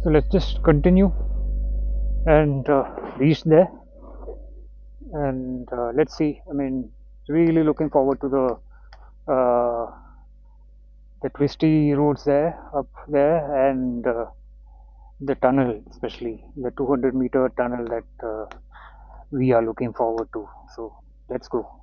So let's just continue and reach there, and let's see. I mean, really looking forward to the twisty roads there, up there, and the tunnel, especially the 200-meter tunnel that we are looking forward to. So let's go.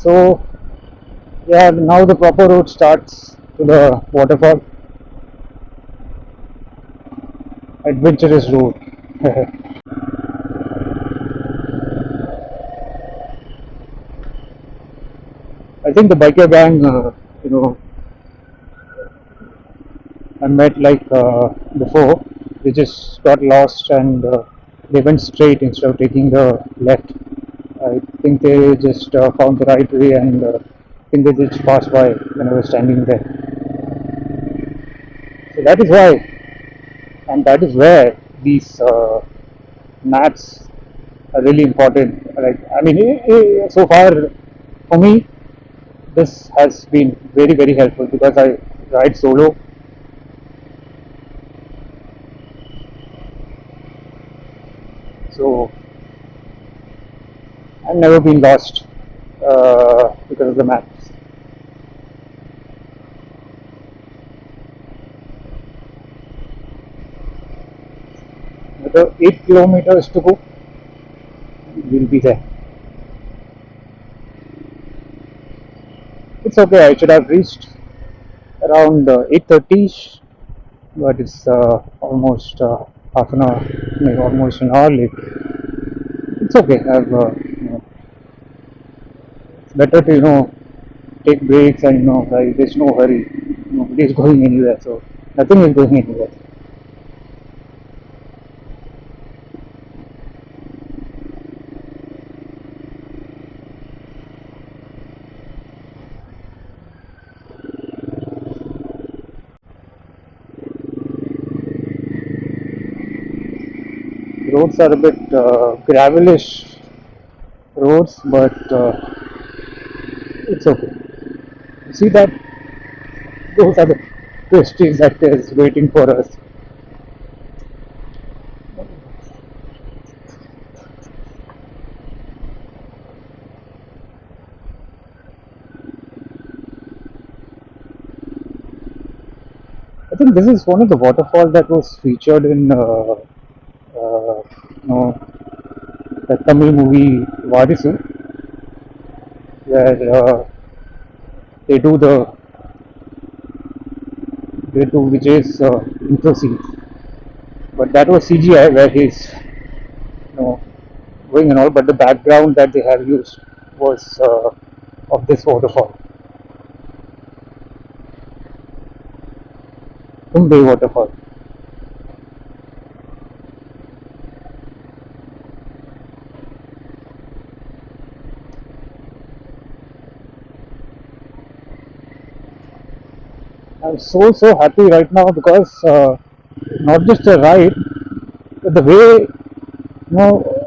So yeah, now the proper road starts to the waterfall. Adventurous road. I think the biker gang, you know, I met like before. They just got lost and they went straight instead of taking the left. I think they just found the right way, and I think they just passed by when I was standing there. So that is why, and that is where these maps are really important. Like, I mean, so far for me, this has been very, very helpful because I ride solo. So I've never been lost because of the maps. Another 8 kilometers to go, we'll be there. It's okay, I should have reached around 8:30, but it's almost half an hour, maybe almost an hour late. It's okay. It's better to take breaks, and like, there's no hurry. Nobody is going anywhere, so nothing is going anywhere. Roads are a bit gravelish roads, but it's okay. You see that? Those are the twisties that is waiting for us. I think this is one of the waterfalls that was featured in uh, you know, the Tamil movie Varisu, where they do the they do Vijay's intro scene, but that was CGI where he's know, going and all, but the background that they have used was of this waterfall, Kumbhe Waterfall. I'm so happy right now because not just the ride, but the way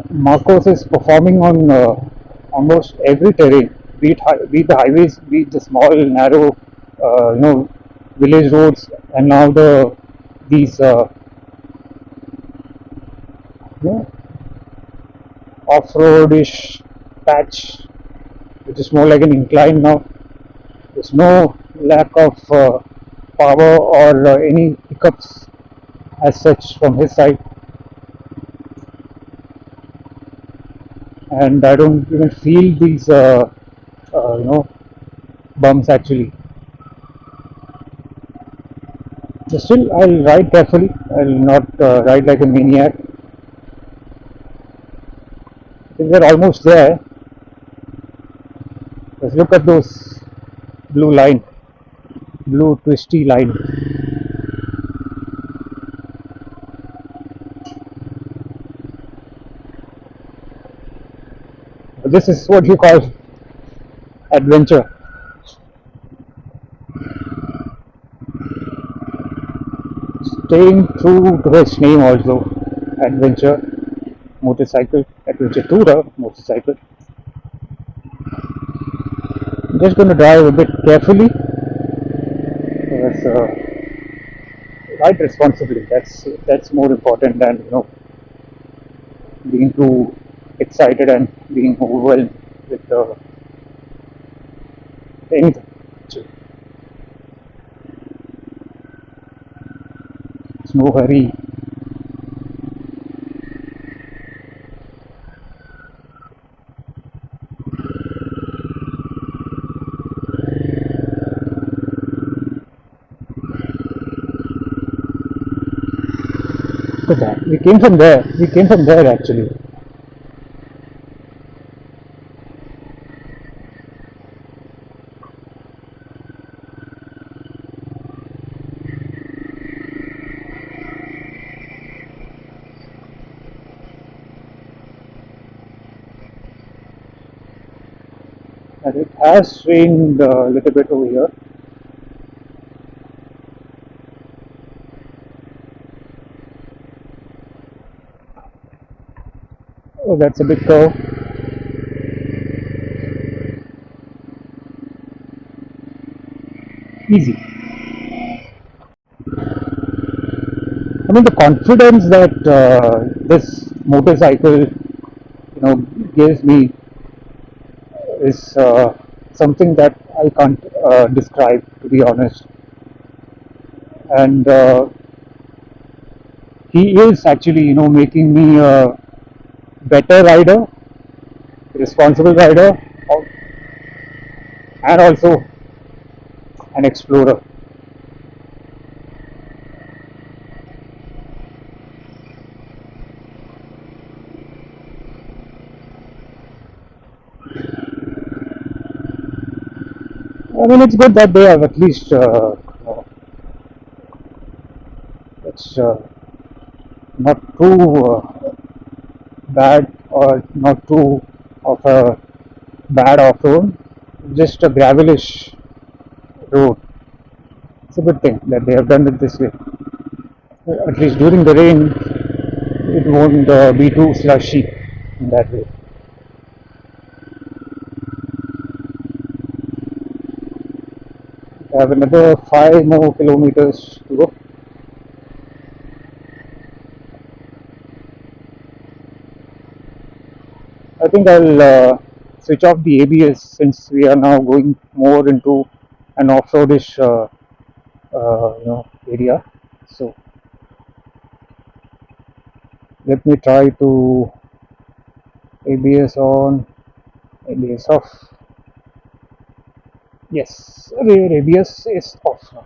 Marcos is performing on almost every terrain, be it the highways, be it the small narrow village roads, and now these you know off-roadish patch, which is more like an incline now. There's no lack of power or any hiccups as such from his side, and I don't even feel these, you know, bumps actually. But still, I'll ride carefully. I'll not ride like a maniac. I think we're almost there. Let's look at those blue line, blue twisty line. This is what you call adventure. Staying true to its name also. Adventure motorcycle, adventure tourer motorcycle. I'm just going to drive a bit carefully. Because, ride responsibly. That's more important than being too excited and being overwhelmed with anything. So, it's no hurry. Look at that. We came from there. We came from there actually. And it has rained a little bit over here. Oh, that's a big curve. Easy. I mean, the confidence that this motorcycle, gives me is something that I can't describe, to be honest. And he is actually, making me a better rider, responsible rider, and also an explorer. I mean, it's good that they have at least it's not too bad or not too of a bad off-road, just a gravelish road. It's a good thing that they have done it this way. At least during the rain, it won't be too slushy in that way. I have another 5 more kilometers to go. I think I'll switch off the ABS since we are now going more into an off-roadish area. So let me try to ABS on, ABS off. Yes, rear ABS is off now.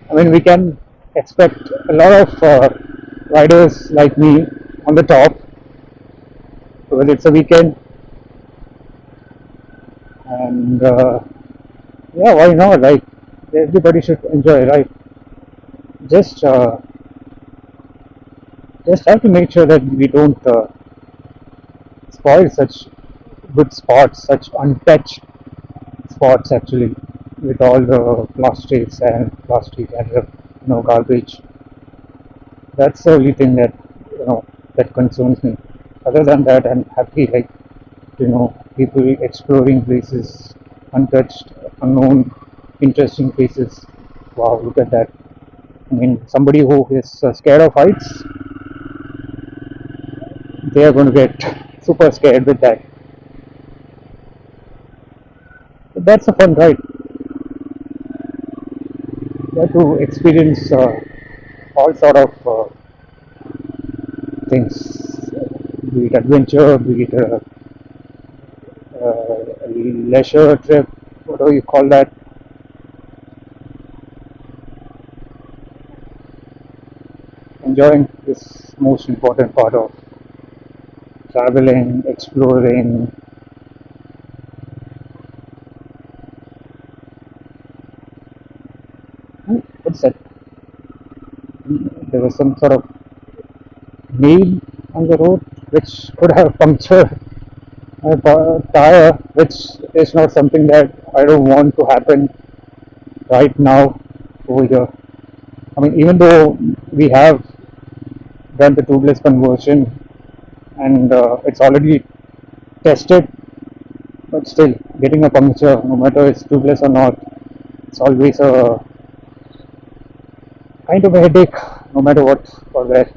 I mean, we can expect a lot of riders like me on the top because it's a weekend, and yeah, why not? Like everybody should enjoy, right? Just uh, just have to make sure that we don't spoil such good spots, such untouched spots actually, with all the plastic and garbage. That's the only thing that that concerns me. Other than that, I'm happy. Like people exploring places, untouched, unknown, interesting places. Wow, look at that. I mean, somebody who is scared of heights, they are going to get super scared with that. But that's a fun ride. You have to experience all sort of things, be it adventure, be it a leisure trip, whatever you call that. Enjoying is most important part of traveling, exploring. What's that? There was some sort of nail on the road which could have punctured my tire, which is not something that I don't want to happen right now over here. I mean, even though we have done the tubeless conversion and it's already tested, but still getting a puncture, no matter it's tubeless or not, it's always a kind of a headache, no matter what or where.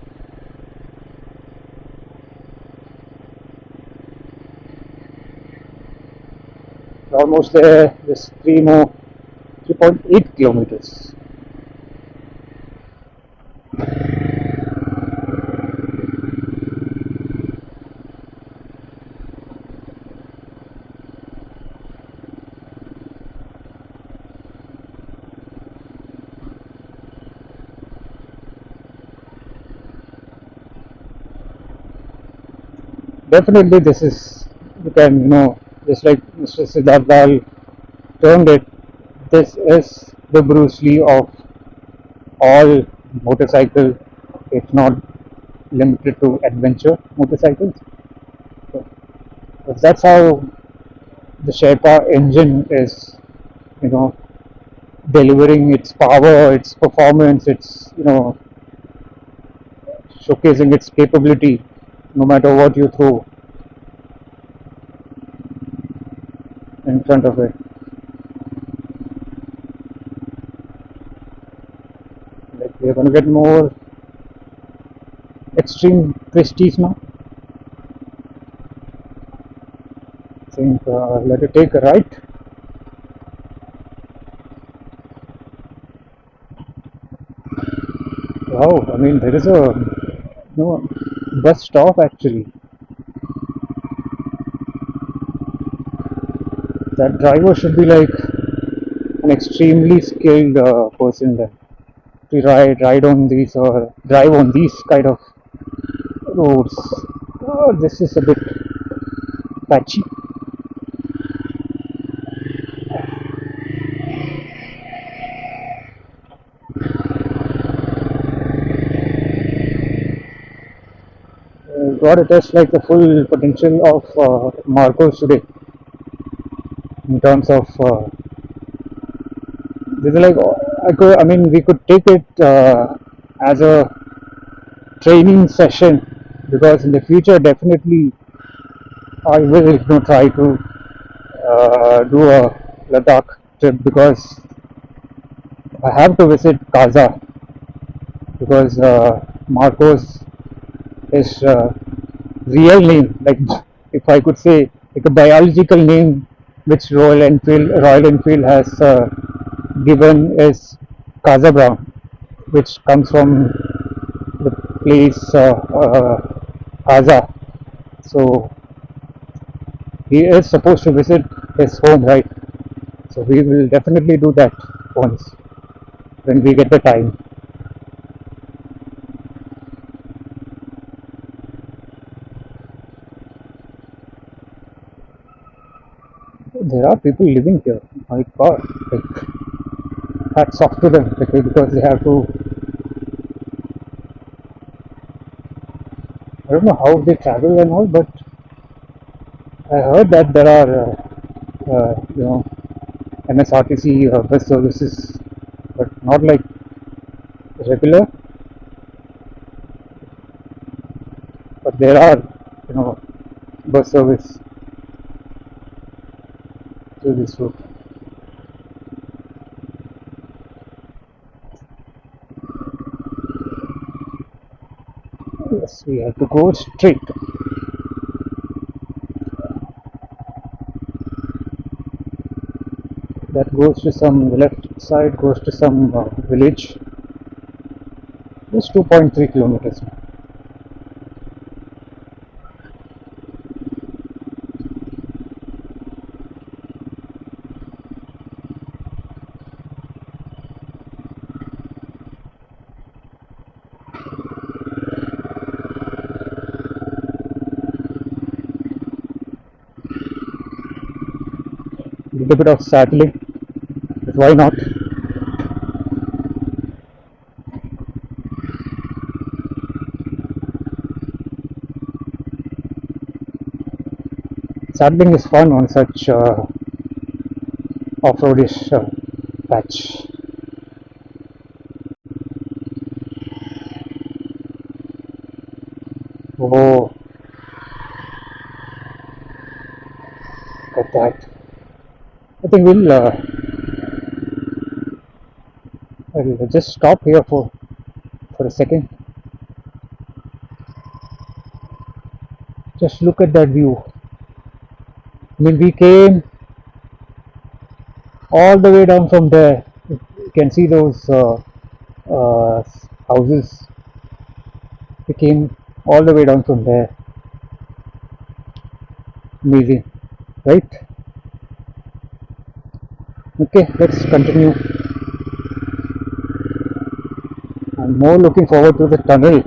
Almost there, just 3.8 kilometers. Definitely, this is, you can, just like Mr. Siddharth Lal termed it, this is the Bruce Lee of all motorcycle, if not limited to adventure motorcycles. So that's how the Sherpa engine is, you know, delivering its power, its performance, its, showcasing its capability, no matter what you throw in front of it. Like we're gonna get more extreme twisties now. I think let it take a right. Wow, I mean there is a bus stop actually. That driver should be like an extremely skilled person then to ride on these or drive on these kind of roads. Oh, this is a bit patchy. Got to test like the full potential of Marcos today in terms of this is like I mean we could take it as a training session because in the future definitely I will try to do a Ladakh trip because I have to visit Kaza because Marcos his real name, like if I could say, like a biological name which Royal Enfield has given is Kaza Brown, which comes from the place Kaza. So he is supposed to visit his home, right? So we will definitely do that once when we get the time. There are people living here. My God, like hats off to them because they have to. I don't know how they travel and all, but I heard that there are, MSRTC bus services, but not like regular. But there are, you know, bus service through this route. Yes, we have to go straight. That goes to some, the left side goes to some village. Just 2.3 kilometers. A little bit of saddling, but why not? Saddling is fun on such off-roadish patch. Oh, got that. I think we'll just stop here for a second. Just look at that view. I mean, we came all the way down from there. You can see those houses. We came all the way down from there. Amazing, right? Okay, let's continue. I'm more looking forward to the tunnel.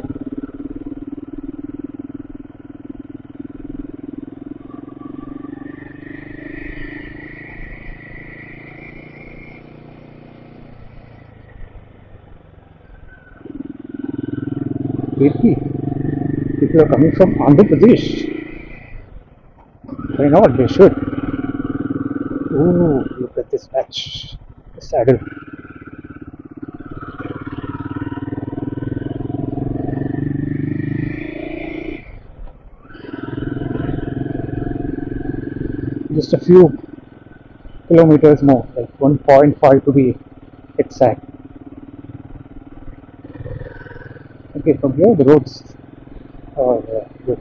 AP, people are coming from Andhra Pradesh. Why not? They should. Ooh, look at this patch. The saddle. Just a few kilometers more, like 1.5 to be exact. Okay, from here the roads are good.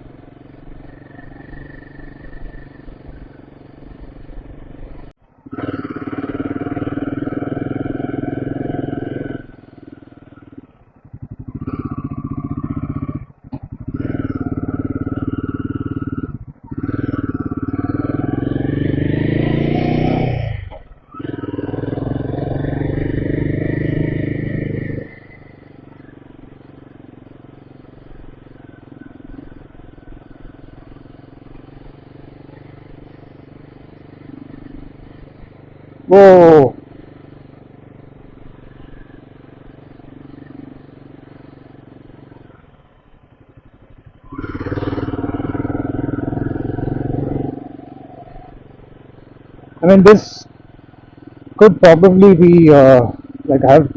Whoa! I mean, this could probably be like I have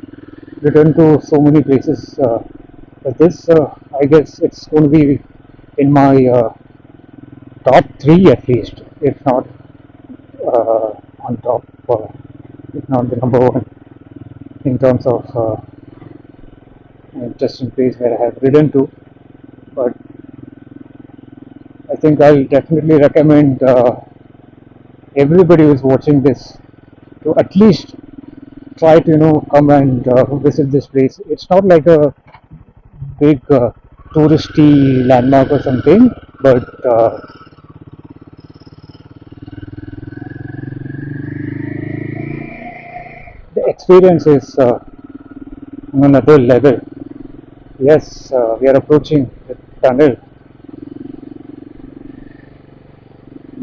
returned to so many places, but this I guess it's going to be in my top three at least, if not on top, if not the number one in terms of interesting place where I have ridden to. But I think I'll definitely recommend everybody who's watching this to at least try to come and visit this place. It's not like a big touristy landmark or something, but the experience is on another level. Yes, we are approaching the tunnel.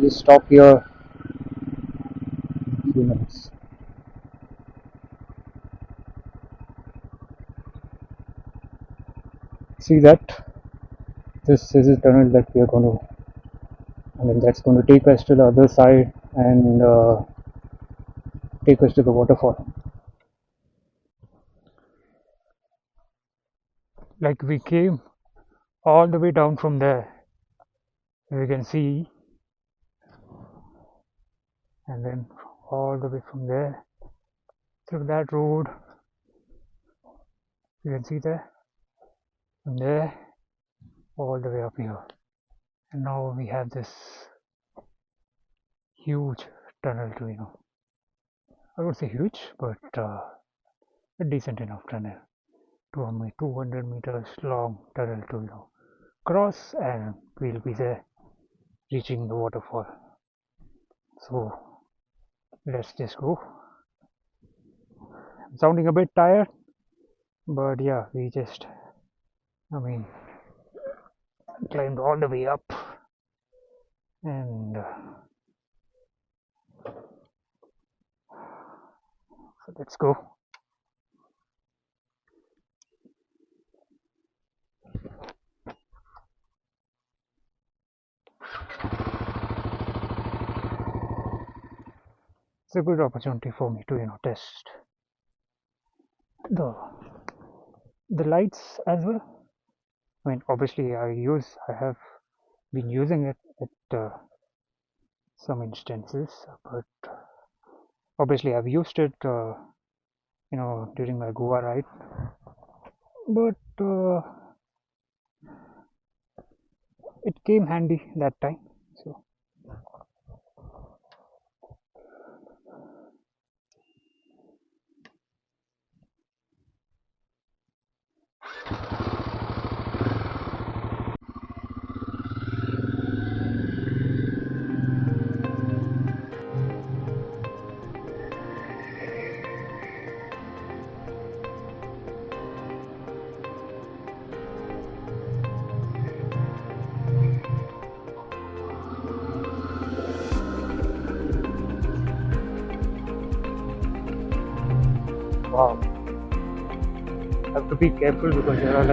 Just stop here in a few minutes. See that? This is a tunnel that we are going to and then that's going to take us to the other side and take us to the waterfall. Like we came all the way down from there, you can see, and then all the way from there through that road, you can see there, from there all the way up here, and now we have this huge tunnel to, I would say huge, but a decent enough tunnel, 200 meters long tunnel to, cross, and we'll be there reaching the waterfall. So let's just go. I'm sounding a bit tired, but yeah, we just, climbed all the way up, and so let's go. It's a good opportunity for me to, test the lights as well. Obviously I have been using it at some instances, but obviously I've used it during my Goa ride, but it came handy that time. So wow, I have to be careful because there are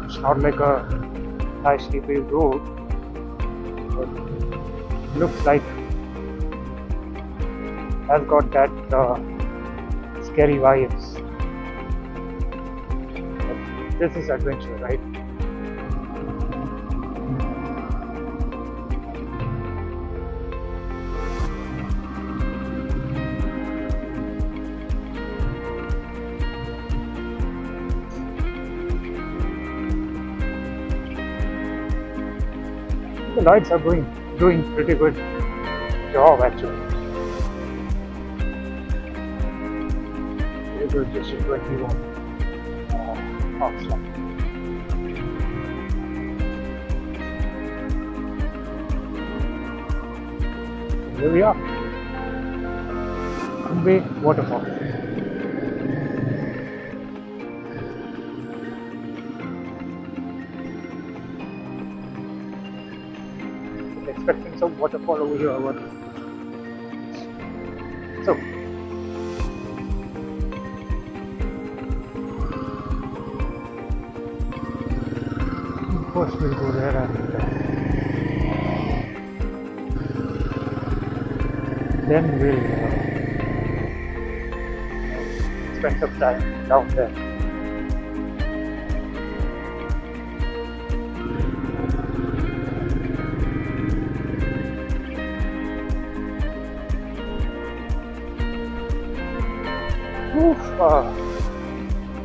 it's not like a nicely paved road, but it looks like has got that scary vibes. But this is adventure, right? The lights are doing pretty good job actually. Very good, just 21 outside. Here we are, Kumbhe Waterfall. Expecting some waterfall over here. So first we'll go there and then we'll spend some time down there.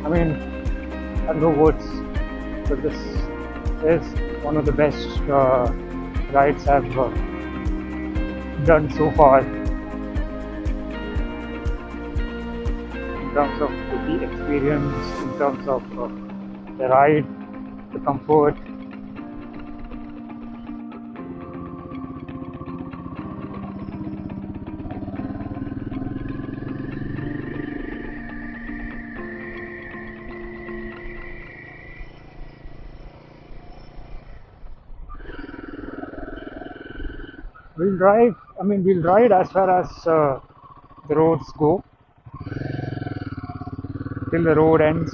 I have no words, but this is one of the best rides I've done so far in terms of the experience, in terms of the ride, the comfort. We'll ride as far as the roads go, till the road ends.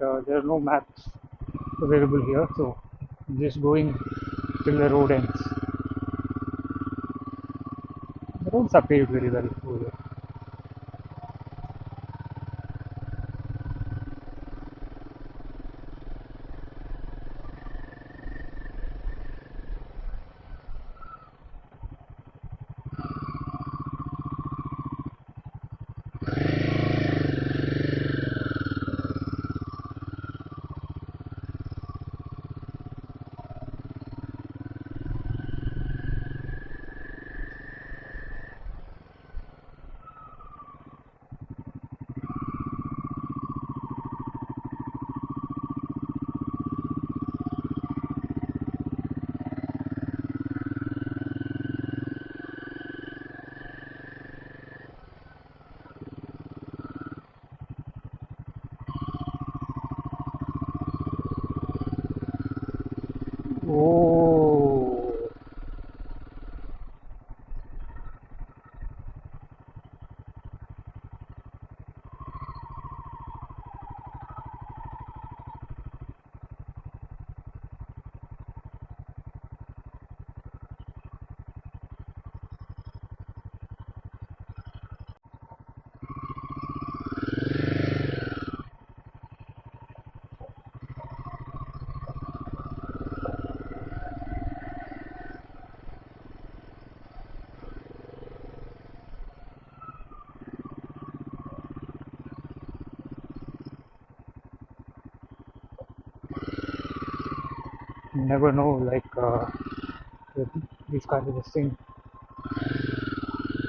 and there are no maps available here, so I'm just going till the road ends. The roads are paved very well over here. Oh, you never know, like with these kinds of things,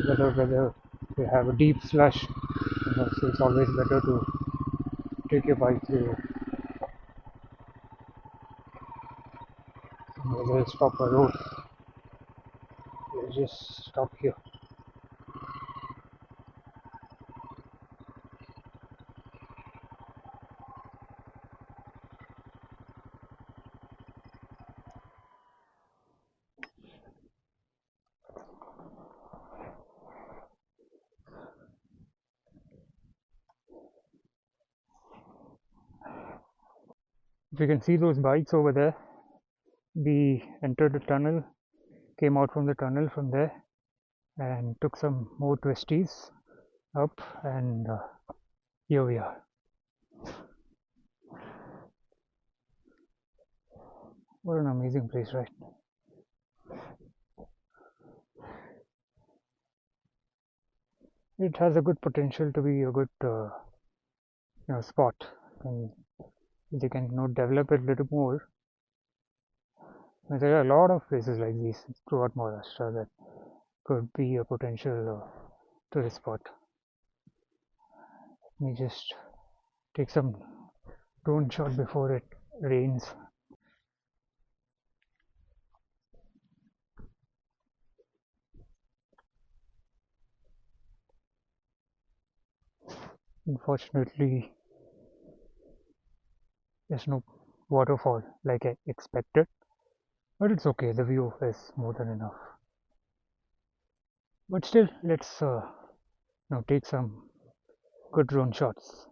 whether they have a deep slush, so it's always better to take your bike through. Whether you stop a road, you just stop here. If you can see those bikes over there, we entered the tunnel, came out from the tunnel from there, and took some more twisties up, and here we are. What an amazing place, right? It has a good potential to be a good spot, and they can develop it a little more. There are a lot of places like these throughout Maharashtra that could be a potential tourist spot. Let me just take some drone shot before it rains. Unfortunately, there's no waterfall like I expected, but it's okay. The view is more than enough. But still, let's take some good drone shots.